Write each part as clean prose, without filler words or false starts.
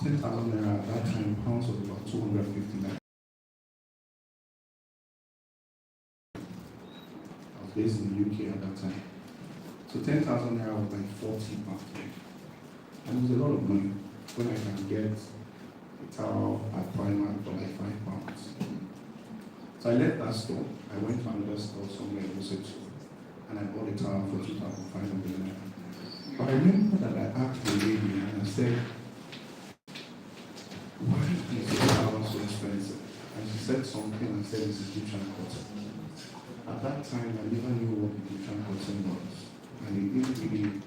10,000 naira at that time, pounds was about 250 naira. I was based in the UK at that time. So 10,000 naira was like 40 pounds. And it was a lot of money when I can get a towel at Primark for like 5 pounds. So I left that store. I went to another store somewhere in Esoraeluxury, and I bought a towel for 2,500 naira. But I remember that I asked the lady and I said, why is the towel so expensive? And she said something and said it's Egyptian cotton. At that time, I never knew what Egyptian cotton was. And it didn't really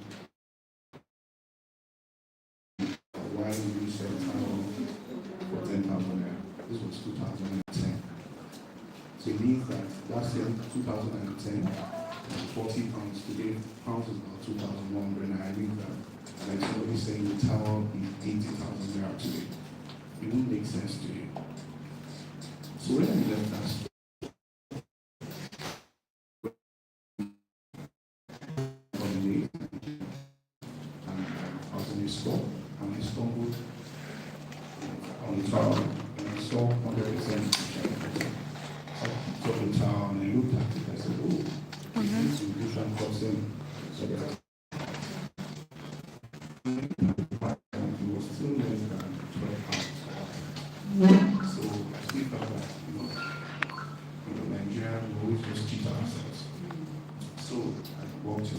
why you sell towel for 10,000 naira. This was 2010. So it means that last year, 2010, 40 pounds. Today, pounds is about 2,100 naira. I think that, like somebody saying the towel is 80,000 naira today. It wouldn't make sense to you. So when I left that store, and I was in a store, and I stumbled on the towel, and I saw 100% I took the towel and I looked at it. I said, oh, this is different person. So that it was still less than 12 pounds. So I still felt like, Nigeria, we always just cheat ourselves. So I walked in.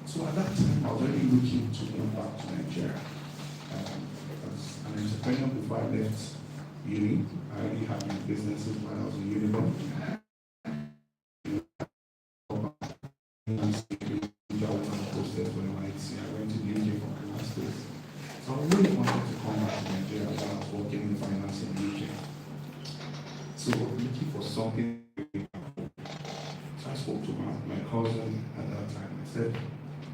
So at that time, I was already looking to go back to Nigeria. As an entrepreneur before I left uni, I already had my businesses while I was in uni. I went to the UK for my master's. So I really wanted to come back to Nigeria while I was working in finance in the UK. So looking for something. So I spoke to my cousin at that time. I said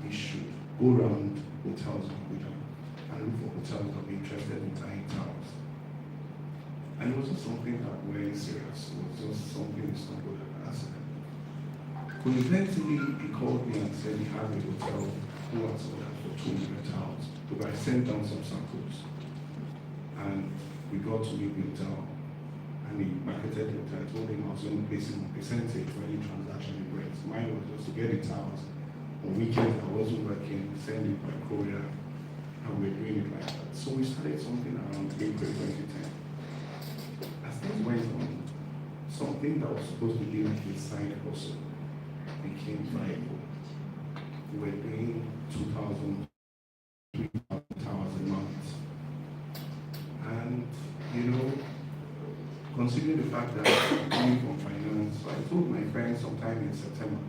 we should go around hotels in Abuja and look for hotels that be interested in buying towels. And it was just something that very serious. It was just something we stumbled across. Coincidentally, he called me and said he had a hotel who had sold out for 200 towels. But I sent down some samples. And we got to meet the hotel. And he marketed the hotel. I told him I was going to pay him a percentage for any transaction he brings. Mine was just to get the towels. On weekends, I wasn't working, send it by courier. And we're doing it like that. So we started something around April 2010. As things went on, something that was supposed to be like a side hustle became viable. We were doing 2,000, 3,000 towers a month. And, considering the fact that I'm coming from finance, so I told my friends sometime in September,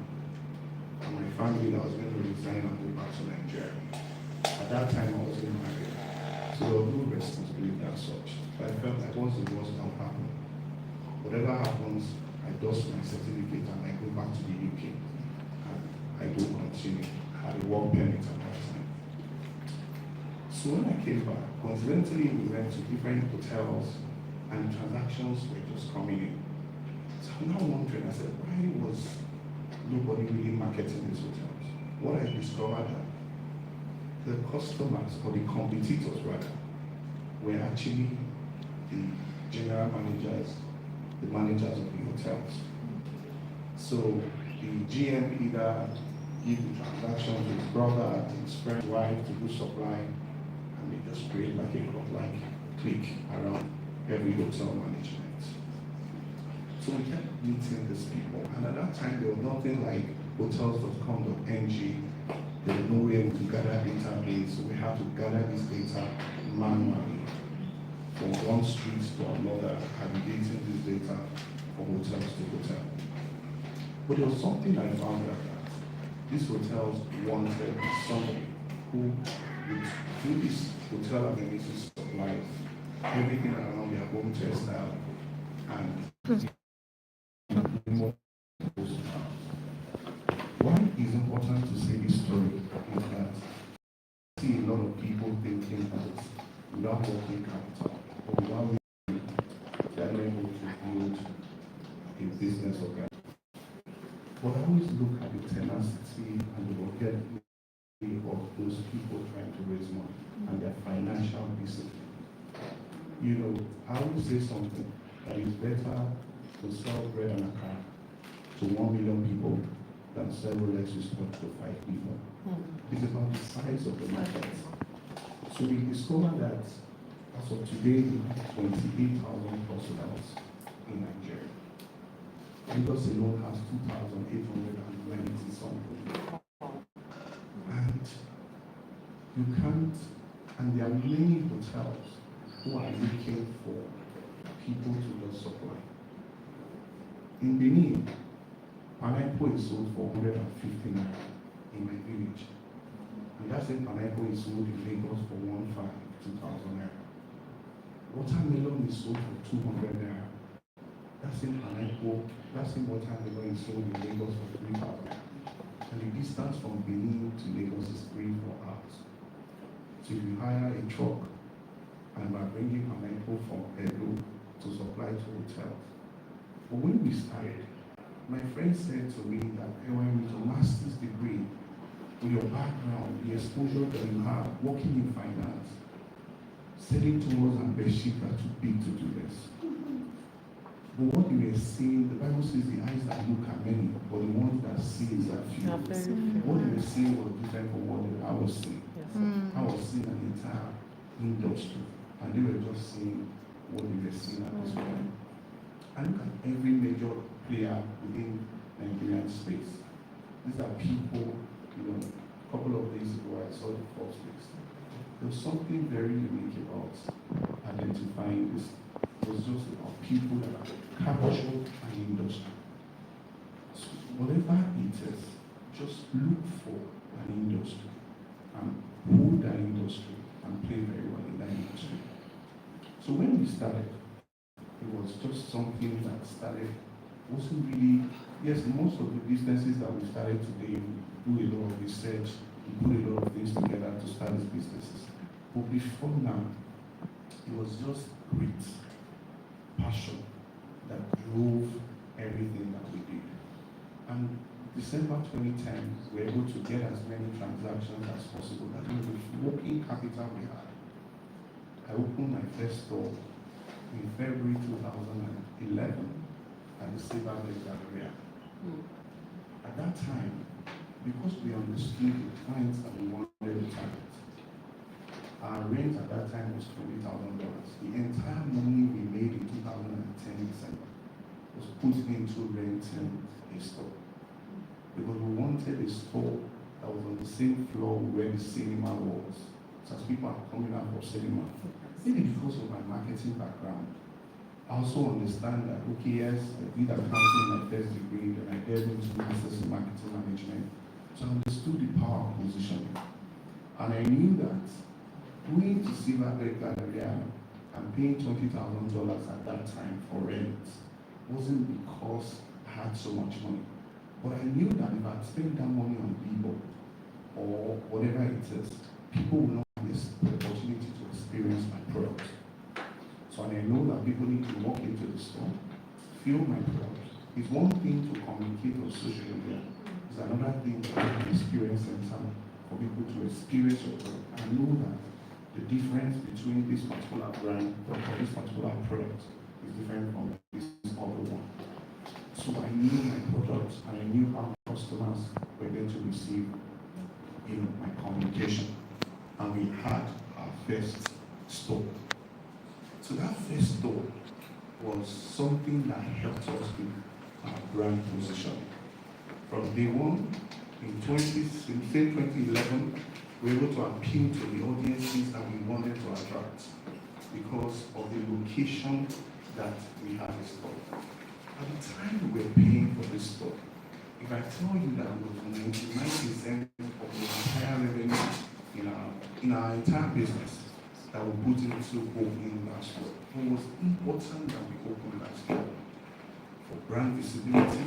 and my family that I was going to resign and go back to Nigeria. At that time, I wasn't married, so there was no responsibility as such. But I felt like once the worst will happen, whatever happens, I dust my certificate and I go back to the UK. And I do continue. I had a work permit at that time. So when I came back, coincidentally, we went to different hotels and transactions were just coming in. So I'm now wondering, I said, why was nobody really marketing these hotels? What I discovered that the customers, or the competitors rather, were actually the general managers, the managers of the hotels. So the GM either give the transaction to his brother, to his friend's wife, to do supply, and they just create like a club-like clique around every hotel management. So we kept meeting these people, and at that time there was nothing like hotels.com.ng. There was no way to gather database, so we had to gather this data manually from one street to another, aggregating this data from hotels to hotel. But there was something I found out that these hotels wanted somebody who would do this hotel amenities supplies, everything around their home textile, and why it's important to say this story is that I see a lot of people thinking that without working capital or without they're not able to build a business organization. But I always look at the tenacity and the longevity of those just people trying to raise money and their financial discipline. You know, I would say something that is better to sell bread and a car to 1 million people than sell Rolexes to 5 people. It's about the size of the market. So we discovered that as of today, we have 28,000 hotels in Nigeria. Lagos alone has 2,890 something. And you can't, and there are many hotels who are looking for people to just supply. In Benin, pineapple is sold for 150 naira in my village. And that same pineapple is sold in Lagos for 2,000 naira. Watermelon is sold for 200 naira. That same pineapple, that same watermelon is sold in Lagos for 3,000 naira. And the distance from Benin to Lagos is 3-4 hours. So if you hire a truck and by bringing pineapple from Edo to supply to hotels. But when we started, my friend said to me that when with a master's degree, with your background, the exposure that you have, working in finance, selling tools and bedsheets are too big to do this. But what you were seeing, the Bible says the eyes that look are many, but the ones that see is a few. What you were seeing was different from what I was seeing. I was seeing an entire industry, and they were just seeing what they were seeing at this point. And look at every major player within Nigerian space. These are people, you know, a couple of days ago I saw the first list. There was something very unique about identifying this. It was just about people that are captured an industry. So whatever it is, just look for an industry and hold that industry and play very well in that industry. So when we started, it was just something that started, wasn't really, yes, most of the businesses that we started today, we do a lot of research, we put a lot of things together to start these businesses. But before now, it was just grit, passion that drove everything that we did. And December 2010, we were able to get as many transactions as possible. That was the working capital we had. I opened my first store in February 2011 at the Silverbird Galleria. At that time, because we understood the clients that we wanted to target, our rent at that time was $20,000. The entire money we made in 2010 December was put into renting a store. Because we wanted a store that was on the same floor where the cinema was. So as people are coming out for cinema, maybe because of my marketing background, I also understand that, okay, yes, I did accounting in my first degree, then I delved into masters in marketing management. So I understood the power of positioning. And I knew that going to Silverbird Galleria and paying $20,000 at that time for rent wasn't because I had so much money. But I knew that if I spent that money on people or whatever it is, people will not have this opportunity to experience my product. So I know that people need to walk into the store, feel my product. It's one thing to communicate on social media. It's another thing to have an experience center for people to experience your product. I know that the difference between this particular brand or this particular product is different from this other one. So I knew my product and I knew how customers were going to receive, you know, my communication. And we had our first store. So that first store was something that helped us with our brand position. From day one, in 2011, we were able to appeal to the audiences that we wanted to attract because of the location that we had a store. At the time we were paying for this store, if I tell you that it was 99% of the entire revenue in our entire business that we put into opening that store, it was important that we open that store for brand visibility,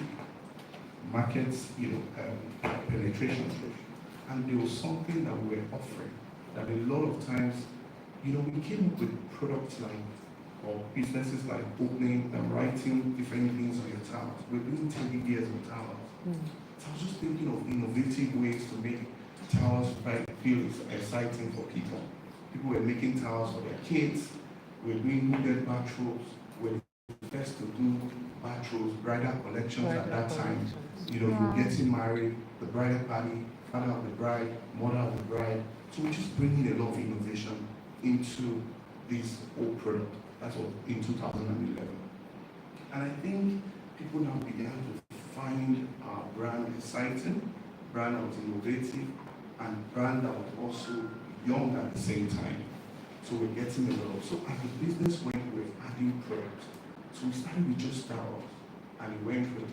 market, penetration. And there was something that we were offering that a lot of times, we came up with products like, or businesses like opening and writing different things on your towels. We're doing 10 years on towels. So I was just thinking of innovative ways to make towels feel exciting for people. People were making towels for their kids. We're doing hooded bathrobes. We're first to do bathrobes, bridal collections at that time. You're getting married, the bridal party, father of the bride, mother of the bride. So we're just bringing a lot of innovation into this old product. That's what in 2011. And I think people now began to find our brand exciting, brand that was innovative, and brand that was also young at the same time. So we're getting a lot of, so as the business went with adding products, so we started with just towels, and it went with,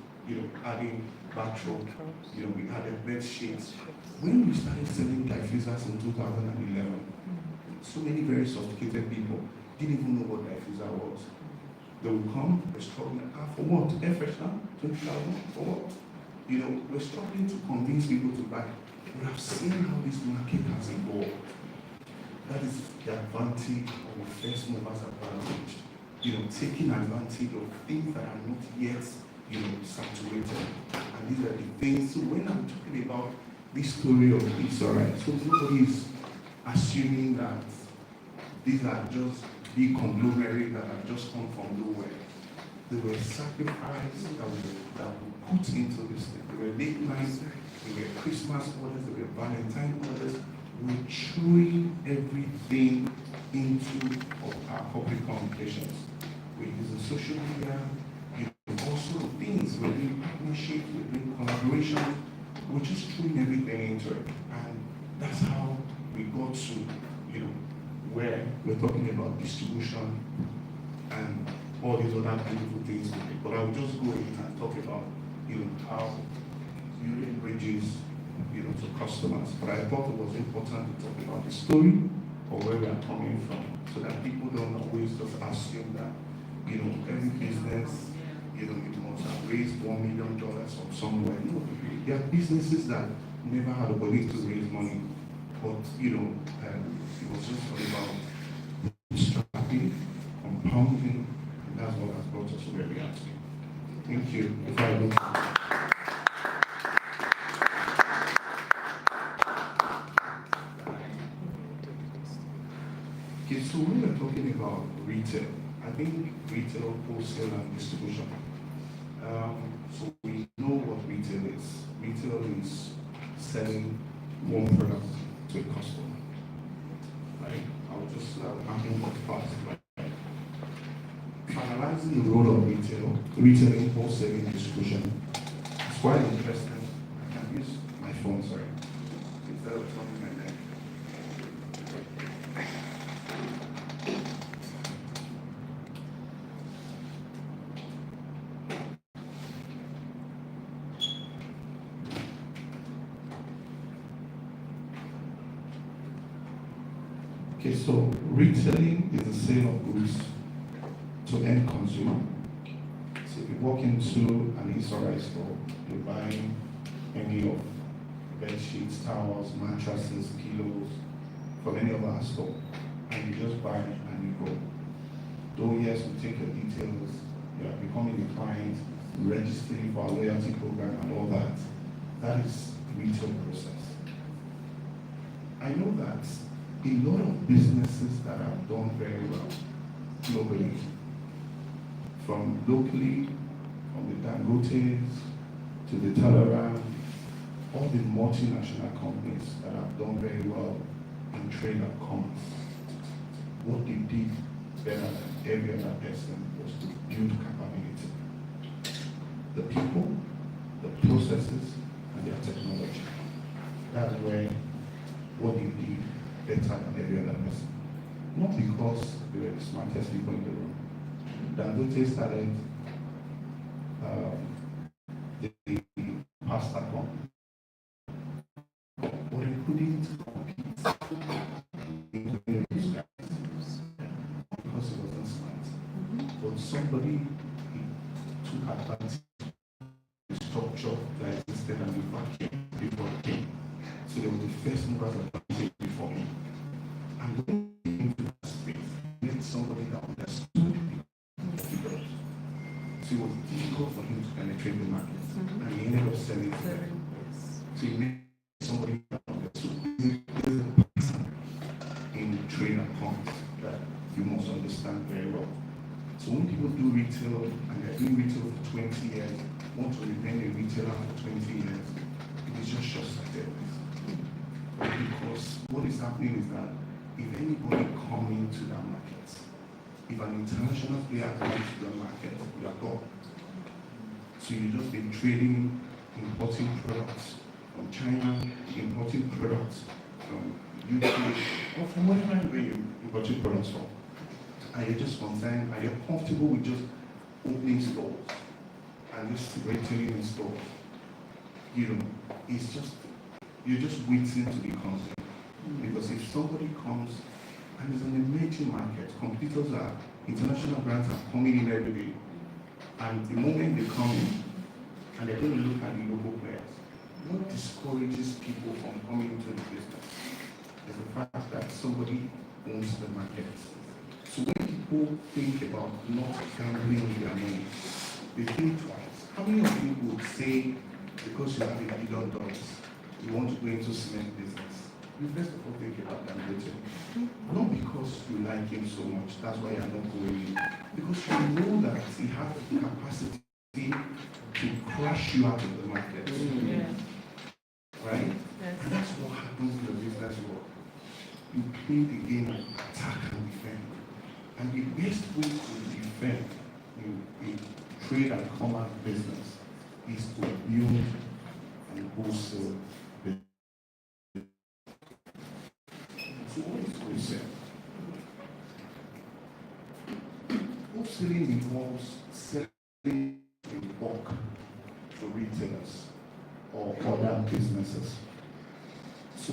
adding bathrobe, we added bed sheets. When we started selling diffusers in 2011, so many very sophisticated people didn't even know what diffuser was. They would come, they're struggling, for what? Air freshener? 20,000? For what? We're struggling to convince people to buy. We have seen how this market has evolved. That is the advantage of the first movers advantage. Taking advantage of things that are not yet, saturated. And these are the things. So when I'm talking about this story of Esoraeluxury, so nobody is assuming that these are just big conglomerates that have just come from nowhere. There were sacrifices that were put into this thing. There were late nights, there were Christmas orders, there were Valentine orders. We're throwing everything into our corporate communications. We're using social media, also things. We're doing partnerships, we're doing collaboration. We're just throwing everything into it. And that's how we got to, where we're talking about distribution and all these other beautiful things. But I will just go in and talk about, how building bridges, to customers. But I thought it was important to talk about the story of where we are coming from, so that people don't always just assume that, every business, you must have raised $1 million from somewhere. No, there are businesses that never had a ability to raise money, but it was just all about bootstrapping, compounding, and that's what has brought us to where we are today. Thank you. If I look. Okay, so when we're talking about retail, I think retail, wholesale, and distribution. So we know what retail is. Retail is selling one product to a customer. Right? I'll just happen what fast. Right? Analyzing the role of retailing, wholesaling, distribution. It's quite interesting. I can use my phone, sorry, instead of turning my neck. Okay, so retailing is the sale of goods to end consumer. So if you walk into an Esoraeluxury store, you're buying any of bed sheets, towels, mattresses, pillows from any of our store, and you just buy and you go. Though yes, we take your details, you are becoming a client, registering for our loyalty program and all that. That is the retail process. I know that a lot of businesses that have done very well globally, from locally, from the Dangotes to the Talaran, all the multinational companies that have done very well in trade and commerce, what they did better than every other person was to build capability. The people, the processes, and their technology. That's where what they did better than every other person. Not because they were the smartest people in the room. Dangote started the pasta company, but they couldn't compete because it wasn't smart. But somebody took advantage of the structure that existed and the vacuum before it came. So they were the first movers advantage before me. And when they came to that space, they met somebody that understood it. So it was difficult for him to penetrate the market. And he ended up selling to them. So he met somebody that understood you must understand very well. So when people do retail and they're doing retail for 20 years, want to remain a retailer for 20 years, it is just short-sighted. Because what is happening is that if anybody come into that market, if an international player comes to the market, you are gone. So you just been trading, importing products from China, importing products from UK, or from wherever you importing products from. And you're just concerned, and you're comfortable with just opening stores and just retailing in stores. You know, it's just, you're just waiting to be consumed. Because if somebody comes and it's an emerging market, competitors are, international brands are coming in every day. And the moment they come in, and they're going to look at the local players, what discourages people from coming into the business is the fact that somebody owns the market. So when people think about not gambling with their money, they think twice. How many of you would say, because you have $1 billion, you want to go into cement business? You first of all think about that later. Not because you like him so much, that's why you're not going in. Because you know that he has the capacity to crush you out of the market. Yeah. Right? Yes. And that's what happens in the business world. You play the game of attack and defend. And the best way to defend in trade and commerce business is to build and wholesale business. So what is wholesale? Wholesaling involves selling in bulk to retailers or other businesses. So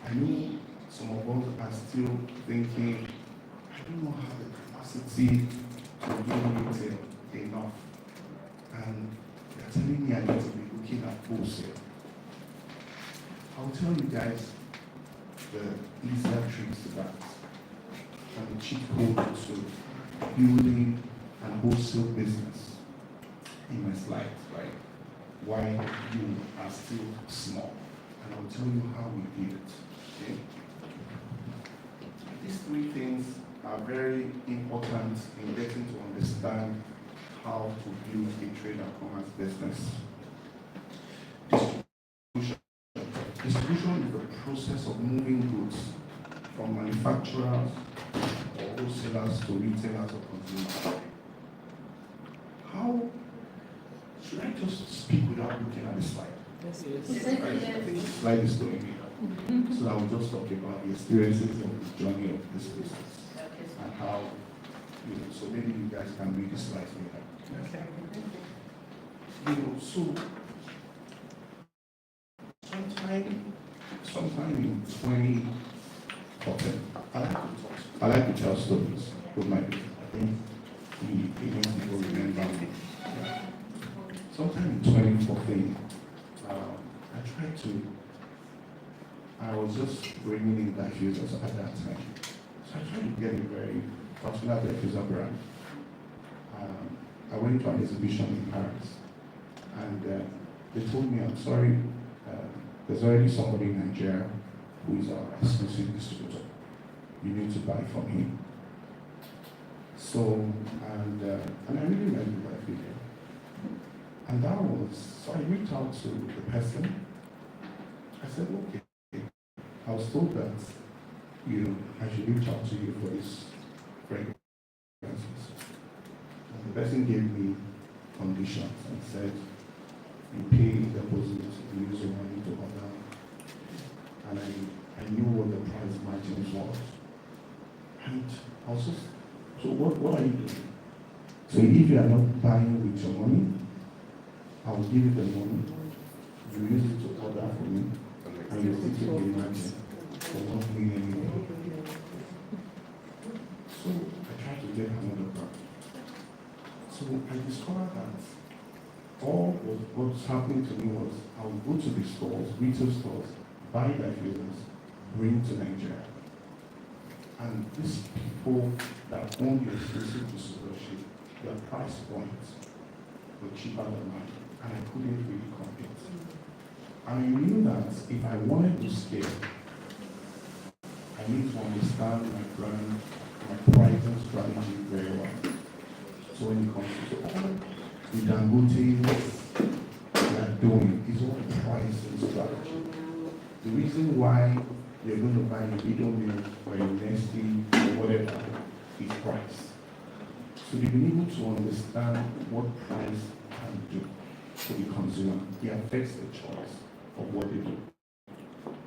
I know some of us are still thinking, I don't know how the capacity to do retail enough. And they're telling me I need to be looking at wholesale. I'll tell you guys the easier tricks to that and the cheat code to building and wholesale business in my slides, right? Why you are still small. And I'll tell you how we did it. Okay? These three things are very important in getting to understand how to build a trade and commerce business. Distribution is the process of moving goods from manufacturers or wholesalers to retailers or consumers. How should I just speak without looking at the slide? Yes. Right? I think the slide is going to be so I will just talk about the experiences of the journey of this business and how, so maybe you guys can read the slides later. Okay. So sometime in 2014, I like to tell stories with my business. I think the young people remember me. Sometime in 2014, I was just bringing in diffusers at that time. So I tried to get a very particular diffuser brand. I went to an exhibition in Paris, and they told me, I'm sorry, there's already somebody in Nigeria who is our exclusive distributor. You need to buy from him. So, and I really liked that video. And that was, so I reached out to the person. I said, okay. I was told that, I should reach out to you for this fragrances. And the person gave me conditions and said, you pay deposits, you use your money to order. And I knew what the price margins was. And I was just, so what are you doing? So if you are not buying with your money, I will give you the money. You use it to order for me, and you still take the margin for not doing anything. So I tried to get another brand. So I discovered that what's happening to me was I would go to the stores, retail stores, buy diffusers, bring to Nigeria. And these people that own the exclusive distributorship, their price points were cheaper than mine, and I couldn't really compete. And I knew that if I wanted to scale, I need to understand my brand, my Dangote they are doing is all pricing strategy. The reason why you're going to buy a video milk or a Nestle or whatever is price. So you've been able to understand what price can do to the consumer. It affects the choice of what they do.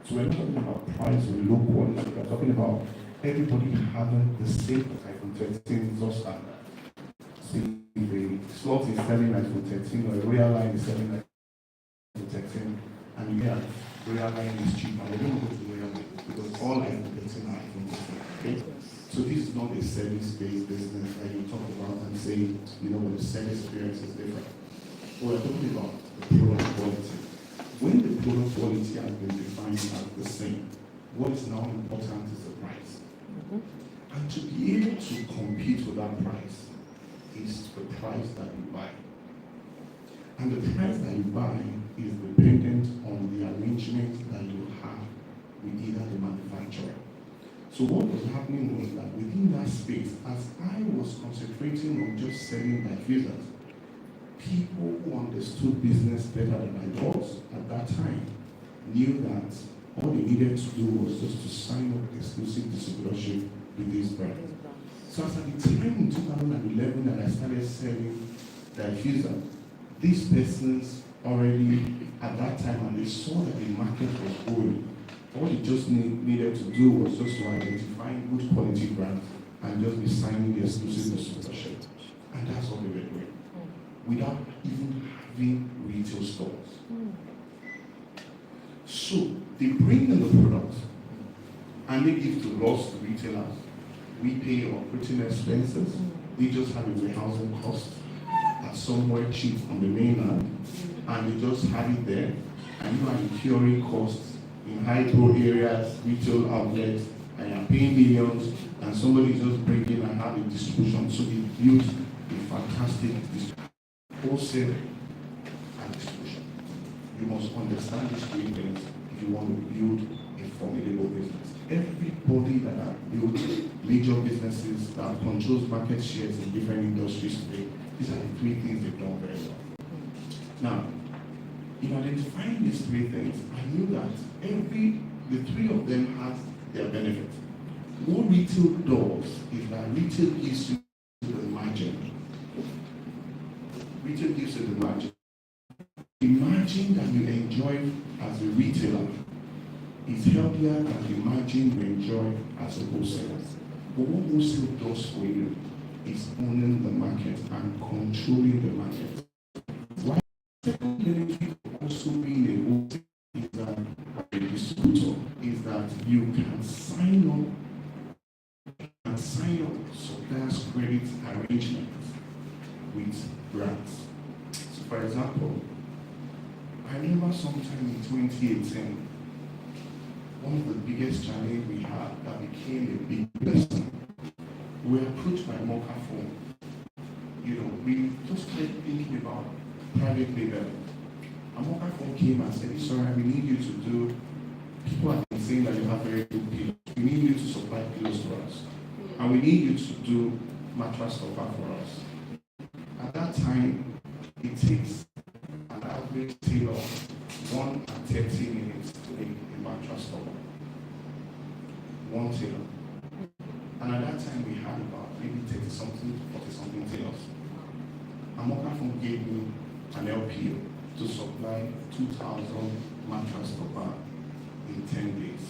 So we're not talking about price or low quality, we're talking about everybody having the same iPhone 13 exhaust standard. So if a slot is selling iPhone 13 or a Royal Line is selling iPhone 13, and you have Royal Line is cheap, and we don't go to Royal Line because all iPhone 13 are iPhone 13. Okay? So this is not a service-based business that you talk about and say, you know, the service experience is different. We're talking about the product quality. When the product quality has been defined as the same, what is now important is the price. And to be able to compete with that price is the price that you buy. And the price that you buy is dependent on the arrangement that you have with either the manufacturer. So what was happening was that within that space, as I was concentrating on just selling diffusers, people who understood business better than I was at that time knew that all they needed to do was just to sign up exclusive distributorship with this brand. So as at the time in 2011 that I started selling diffuser, these persons already at that time, and they saw that the market was growing. All they just needed to do was just to identify good quality brands and just be signing the exclusive distributorship. And that's all they were doing, without even having retail stores. So they bring in the product and they give to lost retailers. We pay operating expenses. They just have a warehousing cost at somewhere cheap on the mainland, and they just have it there. And you are incurring costs in high-pro areas, retail outlets, and you're paying millions, and somebody just breaking and have a distribution. So they built a fantastic distribution, wholesale and distribution. You must understand these three things if you want to build a formidable business. Everybody that have built major businesses that controls market shares in different industries today, these are the three things they've done very well. Now, in identifying these three things, I knew that the three of them has their benefit. What retail does is that retail gives you the margin. Retail gives you the margin. The margin that you enjoy as a retailer is healthier than the margin you enjoy as a wholesaler. But what wholesale does for you is owning the market and controlling the market. Why second benefit of also being a wholesaler is that a distributor is that you can sign up suppliers credit arrangements with brands. So for example, I remember sometime in 2018, one of the biggest challenges we had that became a big lesson. We were approached by Mocha Phone. We just kept thinking about private label. And Mocha Phone came and said, "Sorry, we need you to do, people have been saying that you have very good pillows. We need you to supply pillows to us. And we need you to do mattress stopper for us." At that time, it takes an average tailor 1:30 minutes to make a mattress stopper. One tailor. And at that time, we had about maybe 30-something to 40-something tailors. And Mocha gave me an LPO to supply 2,000 mattress stopper in 10 days.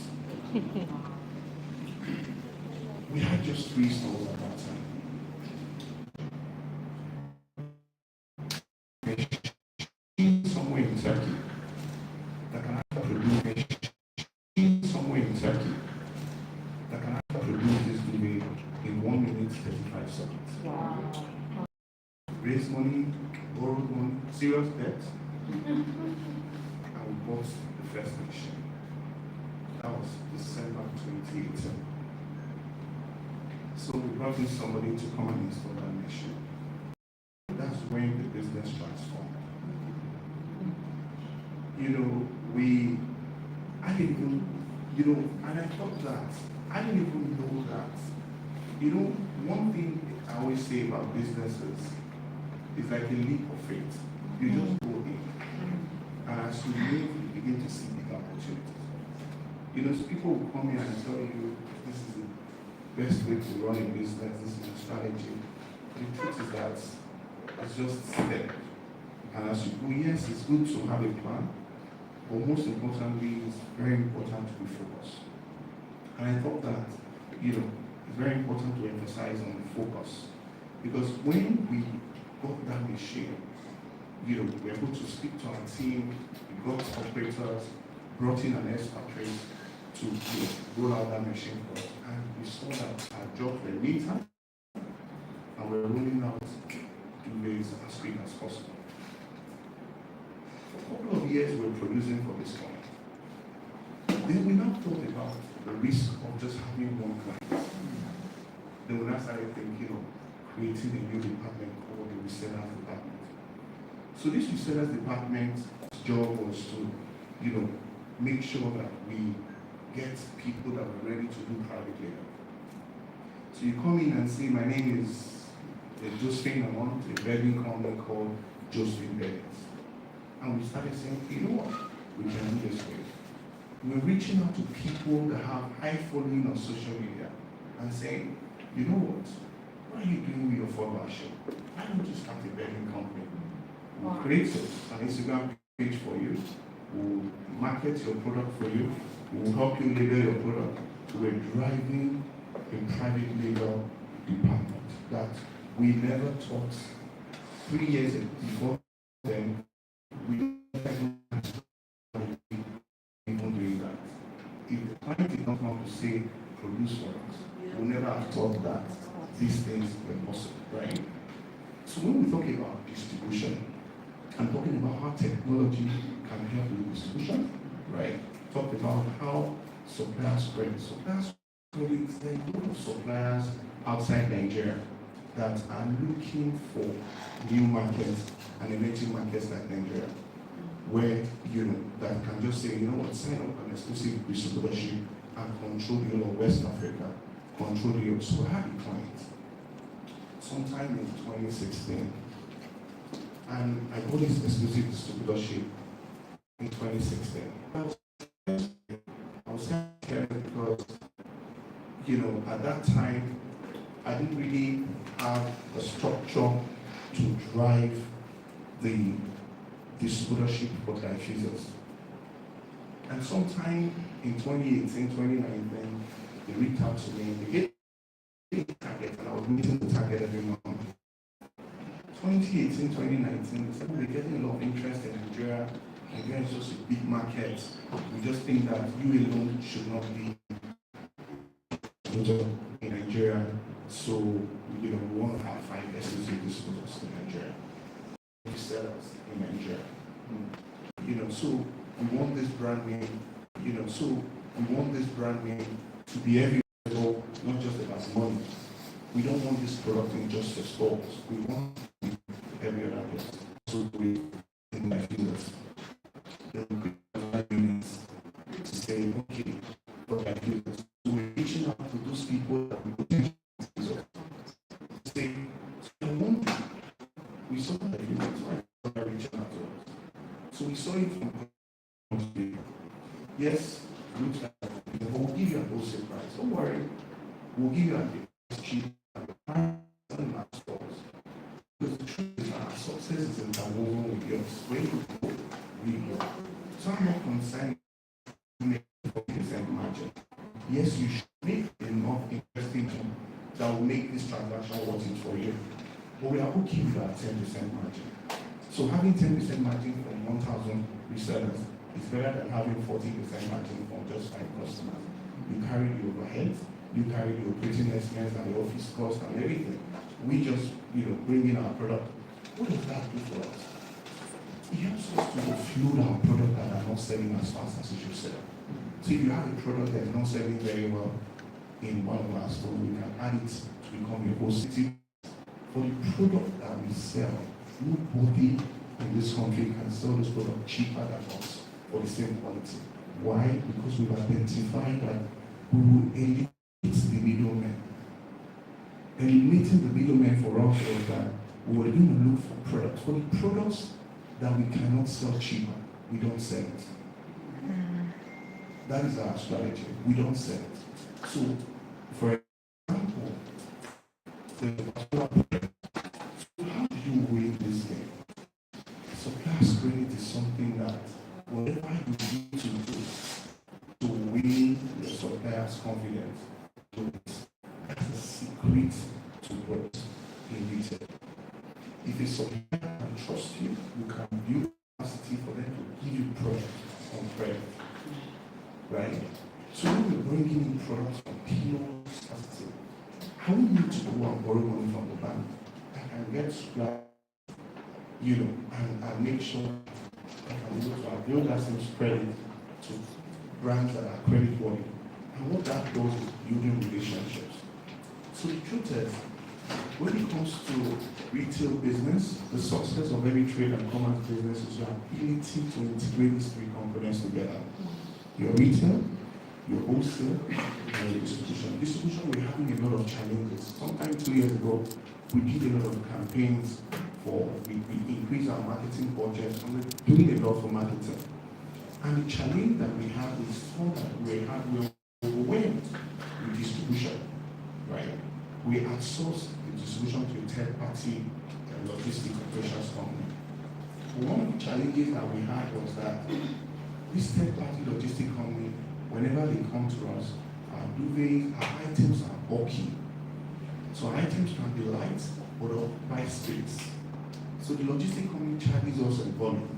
We had just 3 stores at that time. Somewhere in Turkey that can produce somewhere in Turkey that can produce this duvet in 1 minute 35 seconds. Wow. Raise money, borrowed money, serious debt, and we bought the first machine. That was December 2018. So we brought in somebody to come and install that machine. That's when the business transformed. I didn't even, and I thought that, I didn't even know that, one thing I always say about businesses it's like a leap of faith. You just go in. And as you move, you begin to see big opportunities. You know, so people will come here and tell you, this is the best way to run a business, this is a strategy. The truth is that it's just step. And as you go, yes, it's good to have a plan, but most importantly, it's very important to be focused. And I thought that, you know, it's very important to emphasize on focus. Because when we got that machine, you know, we were able to speak to our team, we got operators, brought in an expatriate to, you know, roll out that machine for us. And we saw that our jobs were neater, and we're rolling out duvets as quick as possible. For a couple of years, we were producing for this client. Then we now thought about the risk of just having one client. Then we now started thinking of creating a new department called the resellers department. So this resellers department's job was to, you know, make sure that we get people that are ready to do private label. So you come in and say, my name is Josephine, I want a bedding company called Josephine Beddings. And we started saying, you know what, we can do this way. We're reaching out to people that have high following on social media and saying, you know what are you doing with your follower show? Why don't you start a bedding company? We'll create an Instagram page for you, we'll market your product for you, we'll help you label your product. We're driving a private label department that we never taught 3 years before then. We never even doing that. If the client did not want to say produce for us, we never have thought that these things were possible, right? So when we talk about distribution, I'm talking about how technology can help with distribution, right? Talk about how suppliers spread. Suppliers spread, there are a lot of suppliers outside Nigeria that are looking for new markets and emerging markets like Nigeria, where, you know, that can just say, you know what, sign up an exclusive distributorship and control the whole of West Africa, control the whole. So I had a client sometime in 2016, and I got this exclusive distributorship in 2016. I was scared because, you know, at that time, I didn't really have a structure to drive the distributorship for diffusers. And sometime in 2018, 2019, they reached out to me. They gave me a target, and I was meeting the target every month. 2018, 2019, they said, we're getting a lot of interest in Nigeria. Nigeria is just a big market. We just think that you alone should not be in Nigeria. So, you know, we want to have 5 exclusive distributors in Nigeria. Sellers in Nigeria. You know, so we want this brand name, you know, so we want this brand name to be everywhere, not just about money. We don't want this product in just the stores. We want it every other place. So we in my fingers. To say, okay, for my fingers. So we're reaching out to those people that we could say, we saw that you were reaching out to us. So we saw it from yes, looks like we'll give you a wholesale price. Don't worry, we'll give you a cheap and our stores. Because the truth is our success is interwoven with yours. When you go, we go. So I'm not concerned with making 40% margin. Yes, you should make enough investing that will make this transaction worth it for you. But we are okay with our 10% margin. So having 10% margin from 1,000 resellers is better than having 40% margin from just 5 customers. You carry the overhead, you carry the operating expense and the office cost and everything. We just, you know, bring in our product. What does that do for us? It helps us to offload our product that are not selling as fast as it should sell. So if you have a product that is not selling very well in one of our stores, we can add it to become a whole city. For the product that we sell, nobody in this country can sell this product cheaper than us for the same quality. Why? Because we've identified that we will eliminate the middleman. Eliminating the middleman for us is that we're going to look for products. For the products that we cannot sell cheaper, we don't sell it. That is our strategy. We don't sell it. So, for example, how do you weigh this thing? Supplier credit is something that whatever you need to do to win your supplier's confidence, that's a secret to growth in retail. If a supplier can trust you, you can build capacity for them to give you products on credit. Right? So when we're bringing in products from pure capacity, how we need to go and borrow money from the bank and get supply, and make sure I can able to build that same credit to brands that are credit worthy. And what that does is building relationships. So the truth is, when it comes to retail business, the success of every trade and commerce business is your ability to integrate these three components together. Your retail, your wholesale, and your distribution. Distribution, we're having a lot of challenges. Sometime 2 years ago, we did a lot of campaigns we increased our marketing budget, and we're doing a lot for marketing. And the challenge that we have is that we're overwhelmed with distribution, right? We outsource the distribution to a third-party logistic operations company. One of the challenges that we had was that this third-party logistic company, whenever they come to us, our items are bulky. So items can be light, but by space. So the logistic company charges us a volume.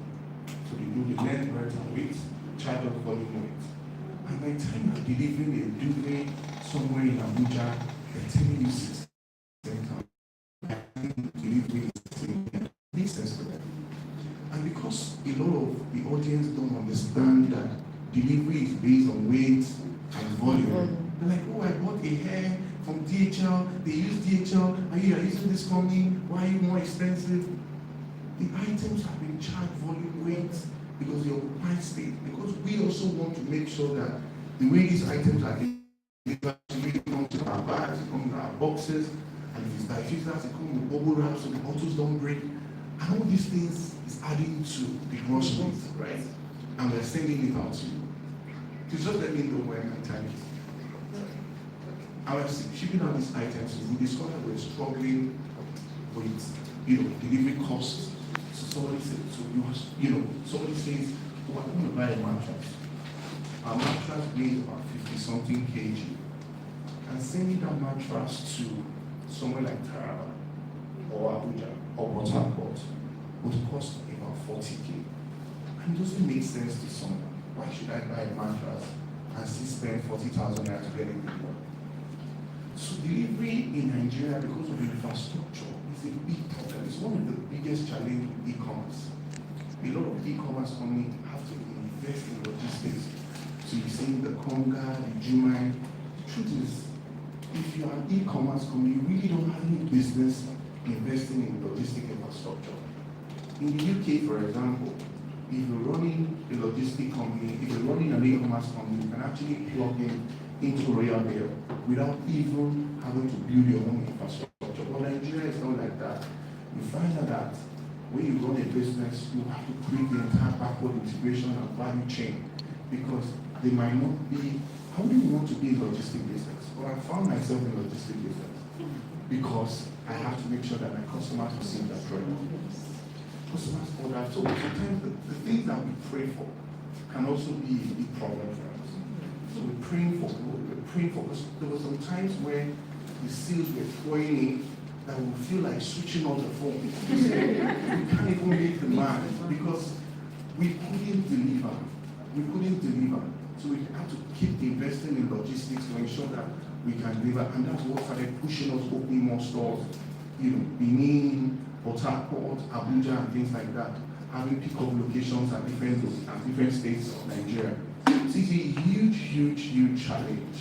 So they do the length, breadth, and weight, charge us volume weight. And by the time you're delivering a duvet somewhere in Abuja, they're telling you 6 delivery makes sense for them. And because a lot of the audience don't understand that delivery is based on weight and volume, they're like, oh, I bought a hair from DHL, they use DHL, and you are using this company, why are you more expensive? The items have been charged volume weight because they occupy space. Because we also want to make sure that the way these items are delivered, they come to our bags, they come to our boxes, and if it's diffusers, they come with bubble wrap so the bottles don't break. And all these things is adding to the gross weight, right? And we're sending it out to you. Just let me know when my time is. I was shipping out these items, we discovered we're struggling with delivery costs. So somebody said, somebody says, oh, I'm going to buy a mattress. Our mattress weighs about 50-something kg. And sending that mattress to somewhere like Taraba or Abuja or Port Harcourt would cost about 40K. And it doesn't make sense to someone. Why should I buy a mattress and still spend 40,000 naira to get it delivered? So delivery in Nigeria, because of the infrastructure, is a big problem. It's one of the biggest challenges with e-commerce. A lot of e-commerce companies have to invest in logistics. So you're seeing the Conga, the Jumai. The truth is, if you're an e-commerce company, you really don't have any business investing in logistic infrastructure. In the UK, for example, if you're running a logistic company, if you're running an e-commerce company, you can actually plug in into Royal Mail without even having to build your own infrastructure. But Nigeria is not like that. You find out that when you run a business, you have to create the entire backward integration and value chain because they might not be. How do you want to be in logistic business? Well, I found myself in logistic business because I have to make sure that my customers receive that product. Customers order. So sometimes the things that we pray for can also be a big problem for us. So we're praying for, because there were some times where the sales were flowing in that we feel like switching on the phone. We can't even make the man because we couldn't deliver. So we have to keep investing in logistics to ensure that we can deliver. And that's what started pushing us, opening more stores. Benin, Port Harcourt, Abuja, and things like that. Having pick-up locations at different states of Nigeria. So it's a huge challenge.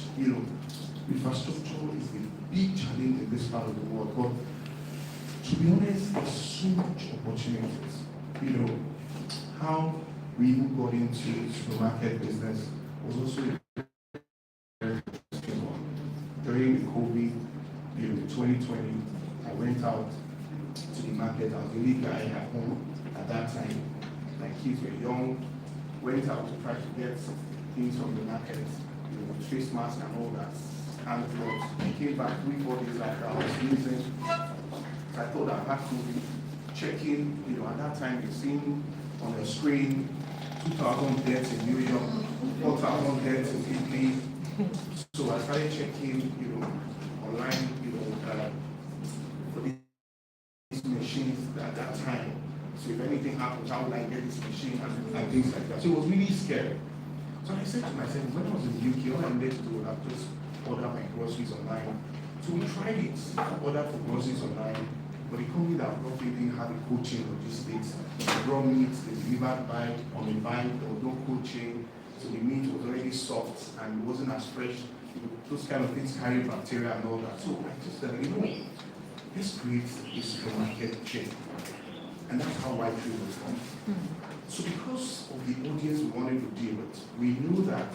Infrastructure is a big challenge in this part of the world. But to be honest, there's so much opportunities. How we even got into supermarket business was also a very interesting one. During the COVID, 2020, I went out to the market. I was the only guy at home at that time. My kids were young. Went out to try to get things from the market, face mask and all that. And I came back 3-4 days after I was sneezing. So I thought I had to check in. At that time you've seen on the screen 2,000 deaths in New York, 4,000 deaths in Italy. So I started checking, online, for these machines at that time. So if anything happens, how will I get this machine and things like that. So it was really scary. So I said to myself, when I was in the UK, all I needed to do was just order my groceries online. So we tried it, order for groceries online, but the company that brought it didn't have a cold chain logistics. They brought meat, they delivered on a bike, there was no cold chain, so the meat was already soft and it wasn't as fresh. Those kind of things carry bacteria and all that. So I just said, let's create a supermarket chain. And that's how White Tree was born. So because of the audience we wanted to deal with, we knew that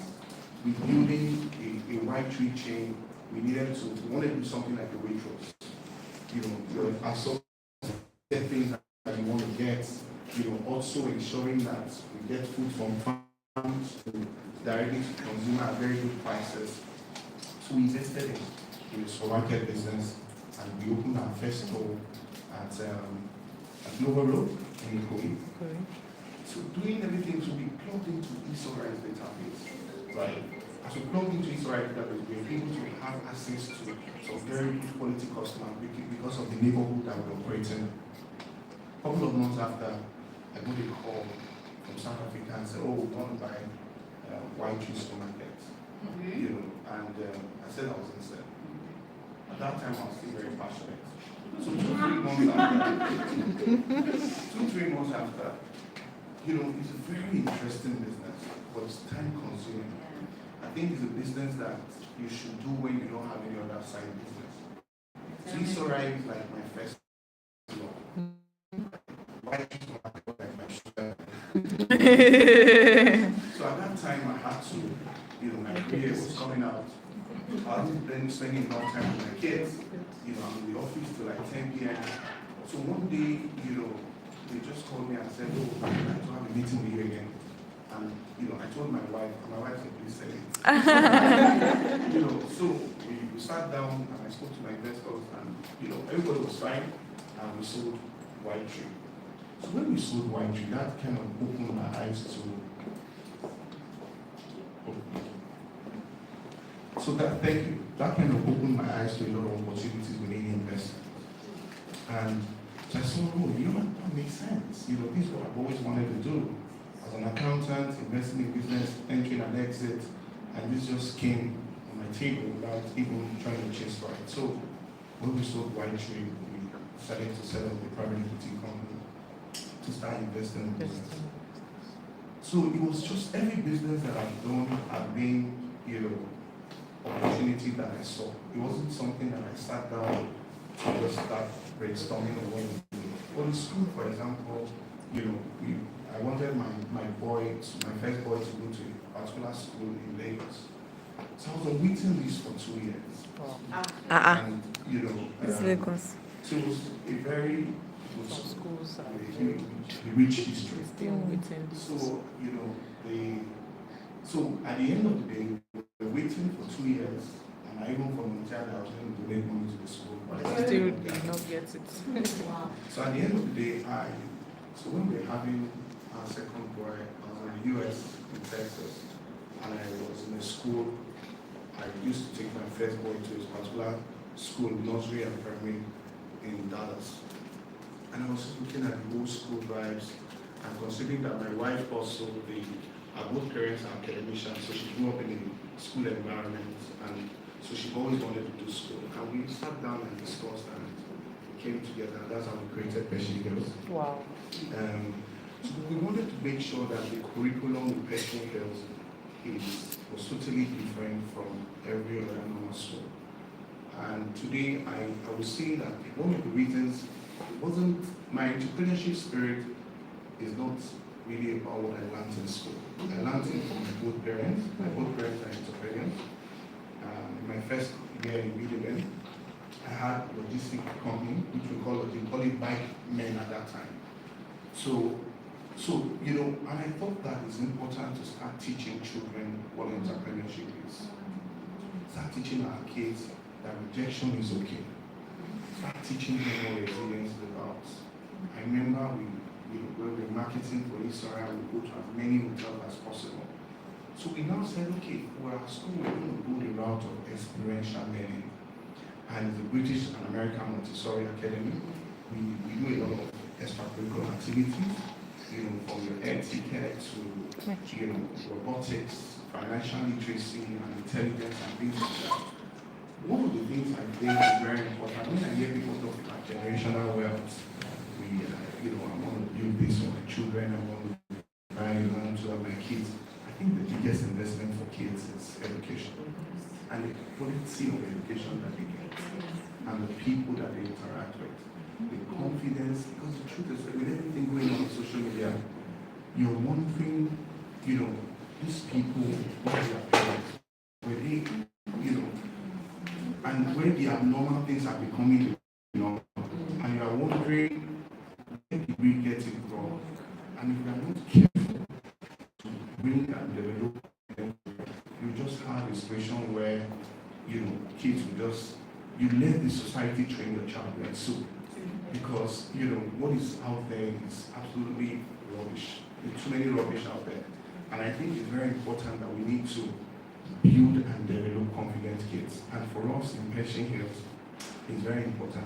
with building a White Tree chain, we wanted to do something like a Waitrose. Your assorted things that you want to get, also ensuring that we get food from farms directly to consumer at very good prices. So we invested in the supermarket business, and we opened our first store at Nova Road in Ikoyi. Okay. So doing everything to be plugged into Esoraeluxury's database, right? As we plugged into Esoraeluxury's database, we were able to have access to some very good quality customers because of the neighborhood that we operate in. A couple of months after, I got a call from South Africa and said, we want to buy White Tree supermarket. And I said I was interested. At that time, I was still very passionate. So 2-3 months after, it's a very interesting business, but it's time consuming. I think it's a business that you should do when you don't have any other side business. So Esoraeluxury is like my first love. White Tree supermarket like my sugar. So at that time I had to, my career was coming out. I was then spending a lot of time with my kids. I'm in the office till like 10 p.m. So one day, they just called me and said, I'd like to have a meeting with you again. And, I told my wife, and my wife said, please say it. So we sat down and I spoke to my investors and, everybody was fine and we sold White Tree. So when we sold White Tree, that kind of opened my eyes to thank you. That kind of opened my eyes to a lot of opportunities within investment. And so I saw, that makes sense. This is what I've always wanted to do. As an accountant, investing in business, entering and exit, and this just came on my table without even trying to chase for it. So when we sold White Tree, we decided to set up a private equity company to start investing in business. So it was just every business that I've done have been, opportunity that I saw. It wasn't something that I sat down to just start brainstorming on what to do. For the school, for example, I wanted my first boy to go to a particular school in Lagos. So I was on waiting list for 2 years. And, it's Lagos. So it was a very rich history. So at the end of the day, we were waiting for 2 years, and I even volunteered I was going to donate money to the school. But I still did not get it. Wow. So at the end of the day, so when we were having our second boy, I was in the US, in Texas, and I was in a school. I used to take my first boy to a particular school, nursery and primary in Dallas. And I was just looking at the whole school vibes, and considering that my wife also, both parents are academicians, so she grew up in a school environment, and so she always wanted to do school. And we sat down and discussed, and we came together, and that's how we created Pesci Girls. Wow. So we wanted to make sure that the curriculum with Pesci Girls was totally different from every other normal school. And today, I would say that one of the reasons it wasn't my entrepreneurship spirit is not really about what I learned in school. I learned it from my both parents. My both parents are entrepreneurs. In my first year in BDM, I had logistic company, which we call it bike men at that time. So, and I thought that it's important to start teaching children what entrepreneurship is. Start teaching our kids that rejection is okay. Start teaching them what resilience is about. I remember when we were marketing for Esoraeluxury, we go to as many hotels as possible. So we now said, okay, for our school, we're going to go the route of experiential learning. And the British and American Montessori Academy, we do a lot of extracurricular activities, from your air ticket to, robotics, financial literacy, and intelligence, and things like that. One of the things I think is very important, when I hear people talk about generational wealth, I want to build this for my children, I want to value them to my kids. I think the biggest investment for kids is education. And the quality of education that they get, and the people that they interact with, the confidence, because the truth is that with everything going on social media, you're wondering, these people, what are their parents? Were they, and where the abnormal things are becoming, and you are wondering, where did we get it wrong? And if you are not careful to bring and develop them, you just have a situation where, kids will just, you let the society train your child well so. Because, what is out there is absolutely rubbish. There's too many rubbish out there. And I think it's very important that we need to build and develop confident kids. And for us in Pershing Hills, it's very important,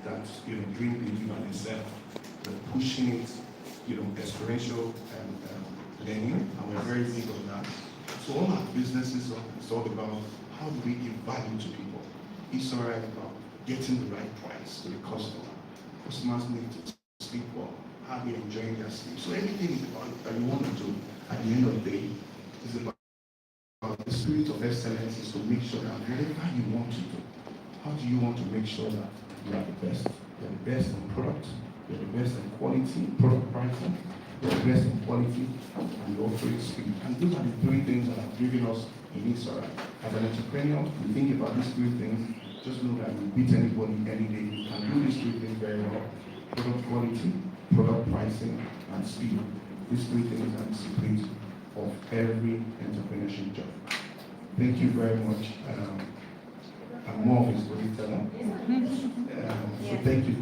that, during the year itself, we're pushing it, experiential learning, and we're very big on that. So all our businesses is all about how do we give value to people. It's all right about getting the right price to the customer. Customers need to sleep well. How are they enjoying their sleep? So everything that you want to do at the end of the day is about the spirit of excellence, is to make sure that whatever you want to do, how do you want to make sure that you are the best? You're the best in product, you're the best in quality, product pricing, you're the best in quality, and you operate speed. And those are the three things that have driven us in Esoraeluxury. As an entrepreneur, you think about these three things, just know that you beat anybody any day. You can do these three things very well. Product quality, product pricing, and speed. These three things are the secret of every entrepreneurship job. Thank you very much. I'm more of a storyteller. So thank you.